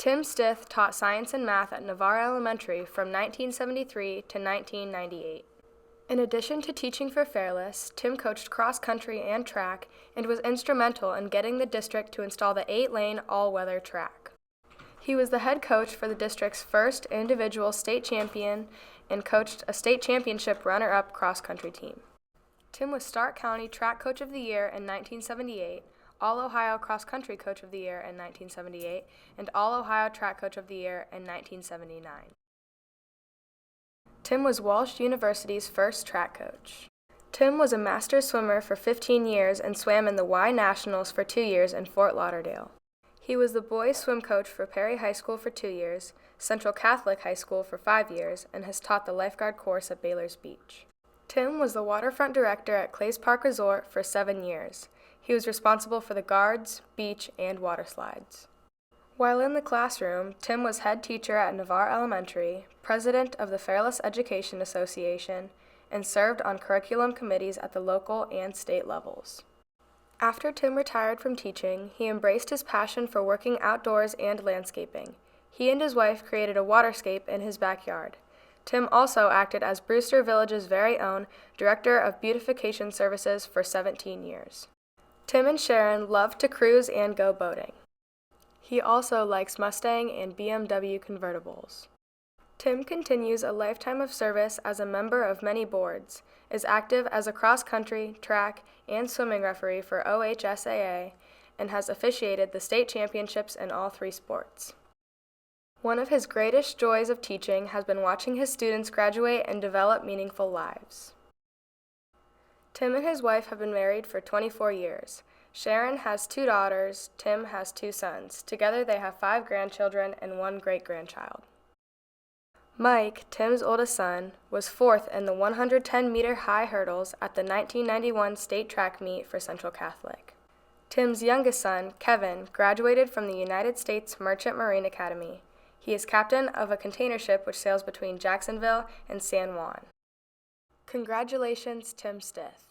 Tim Stith taught science and math at Navarre Elementary from 1973 to 1998. In addition to teaching for Fairless, Tim coached cross country and track and was instrumental in getting the district to install the 8-lane all-weather track. He was the head coach for the district's first individual state champion and coached a state championship runner-up cross-country team. Tim was Stark County Track Coach of the Year in 1978, All-Ohio Cross Country Coach of the Year in 1978, and All-Ohio Track Coach of the Year in 1979. Tim was Walsh University's first track coach. Tim was a master swimmer for 15 years and swam in the Y Nationals for 2 years in Fort Lauderdale. He was the boys swim coach for Perry High School for 2 years, Central Catholic High School for 5 years, and has taught the lifeguard course at Baylor's Beach. Tim was the waterfront director at Clays Park Resort for 7 years. He was responsible for the guards, beach, and water slides. While in the classroom, Tim was head teacher at Navarre Elementary, president of the Fairless Education Association, and served on curriculum committees at the local and state levels. After Tim retired from teaching, he embraced his passion for working outdoors and landscaping. He and his wife created a waterscape in his backyard. Tim also acted as Brewster Village's very own Director of Beautification Services for 17 years. Tim and Sharon love to cruise and go boating. He also likes Mustang and BMW convertibles. Tim continues a lifetime of service as a member of many boards, is active as a cross-country, track, and swimming referee for OHSAA, and has officiated the state championships in all 3 sports. One of his greatest joys of teaching has been watching his students graduate and develop meaningful lives. Tim and his wife have been married for 24 years. Sharon has 2 daughters, Tim has 2 sons. Together they have 5 grandchildren and 1 great-grandchild. Mike, Tim's oldest son, was 4th in the 110-meter high hurdles at the 1991 state track meet for Central Catholic. Tim's youngest son, Kevin, graduated from the United States Merchant Marine Academy. He is captain of a container ship which sails between Jacksonville and San Juan. Congratulations, Tim Stith.